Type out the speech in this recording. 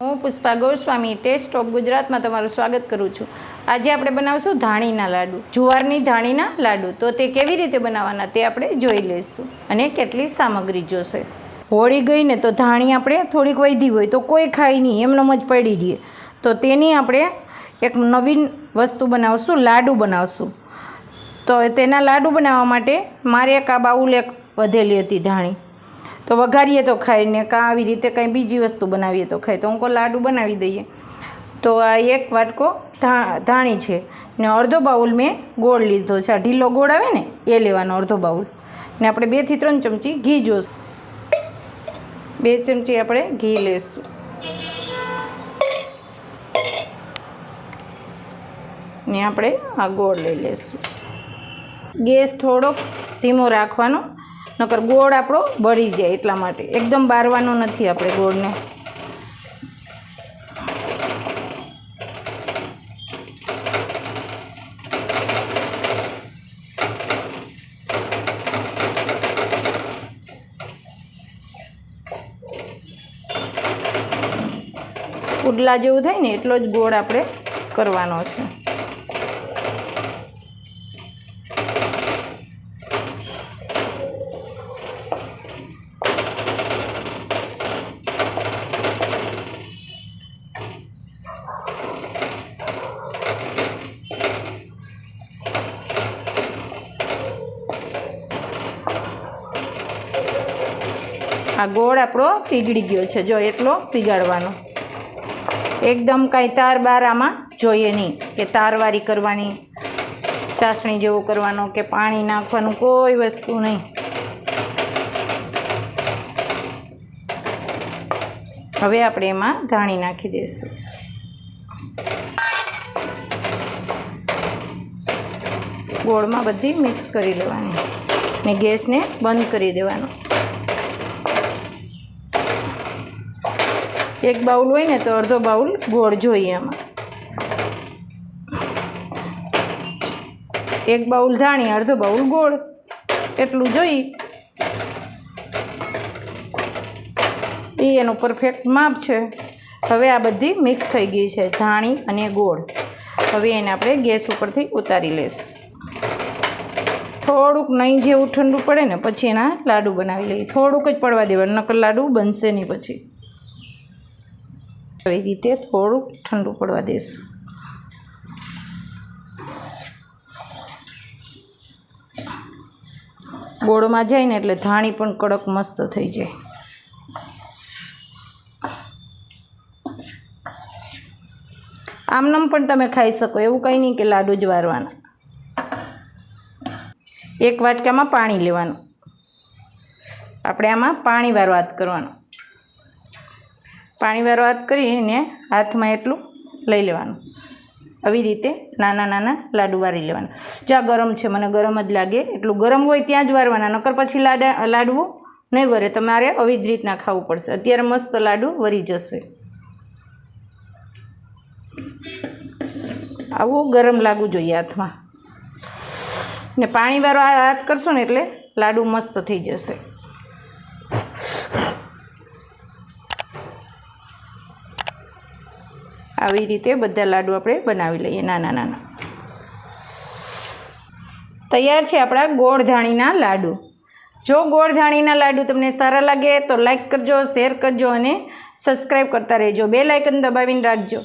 હું Pushpa Goswami test of ગુજરાતમાં તમારું સ્વાગત કરું છું। આજે આપણે બનાવશું ધાણીના લાડુ, જુવારની ધાણીના લાડુ। તો તે કેવી રીતે બનાવવાના તે આપણે જોઈ લઈશું અને કેટલી સામગ્રી જોશે। હોળી ગઈ ને તો ધાણી આપણે થોડીક વધી હોય તો કોઈ ખાય નહીં, એમનેમ જ પડી રહીએ, તો તેની આપણે એક નવીન વસ્તુ બનાવશું, લાડુ બનાવશું। તો તેના લાડુ બનાવવા માટે મારે એક આ બાઉલ એક વધેલી હતી ધાણી, તો વઘારીએ તો ખાય ને કાં આવી રીતે કંઈ બીજી વસ્તુ બનાવીએ તો ખાય, તો હું લાડુ બનાવી દઈએ। તો આ એક વાટકો ધાણી છે ને અડધો બાઉલ મેં ગોળ લીધો છે, આ ઢીલો ગોળ આવે ને એ લેવાનો અડધો બાઉલ, ને આપણે 2 થી 3 ચમચી ઘી જોઈશે, 2 ચમચી આપણે ઘી લઈશું ને આપણે આ ગોળ લઈ લઈશું। ગેસ થોડોક ધીમો રાખવાનો, નકર ગોળ આપણો બળી જાય, એટલા માટે એકદમ બારવાનો નથી આપણે ગોળને। પુડલા જેવું થાય ને એટલો જ ગોળ આપણે કરવાનો છે। આ ગોળ આપણો પીગળી ગયો છે, જો એટલો પીગાળવાનો, એકદમ કાંઈ તાર બાર આમાં જોઈએ નહીં કે તારવારી કરવાની, ચાસણી જેવું કરવાનો કે પાણી નાખવાનું, કોઈ વસ્તુ નહીં। હવે આપણે એમાં ધાણી નાખી દઈશું, ગોળમાં બધી મિક્સ કરી લેવાની ને ગેસને બંધ કરી દેવાનો। એક બાઉલ હોય ને તો અડધો બાઉલ ગોળ જોઈએ આમાં, એક બાઉલ ધાણી અડધો બાઉલ ગોળ એટલું જોઈ, એ એનું પરફેક્ટ માપ છે। હવે આ બધી મિક્સ થઈ ગઈ છે ધાણી અને ગોળ, હવે એને આપણે ગેસ ઉપરથી ઉતારી લઈશું। થોડુંક નહીં જેવું ઠંડુ પડે ને પછી એના લાડુ બનાવી લઈએ, થોડુંક જ પડવા દેવાનું, નકર લાડુ બનશે નહીં પછી। આવી રીતે થોડુંક ઠંડુ પડવા દઈશું। ગોળમાં જાય ને એટલે ધાણી પણ કડક મસ્ત થઈ જાય। આમનામ પણ તમે ખાઈ શકો, એવું કંઈ નહીં કે લાડુ જ વારવાના। એક વાટકામાં પાણી લેવાનું, આપણે આમાં પાણી વારવાત કરવાનું, પાણી વારવાત કરીને હાથમાં એટલું લઈ લેવાનું, આવી રીતે નાના નાના લાડુ વારી લેવાના। જ્યાં ગરમ છે, મને ગરમ જ લાગે એટલું ગરમ હોય ત્યાં જ વારવાના, નકર પછી લાડવું નહીં વરે, તમારે આવી જ રીતના ખાવું પડશે। અત્યારે મસ્ત લાડુ વરી જશે, આવું ગરમ લાગવું જોઈએ હાથમાં, ને પાણી વાળો હાથ કરશો ને એટલે લાડુ મસ્ત થઈ જશે। આવી રીતે બધા લાડુ આપણે બનાવી લઈએ નાના નાના। તૈયાર છે આપણા ગોળ ધાણીના લાડુ। જો ગોળ ધાણીના લાડુ તમને સારા લાગે તો લાઈક કરજો, શેર કરજો અને સબસ્ક્રાઈબ કરતા રહેજો, બેલ આઇકન દબાવીને રાખજો।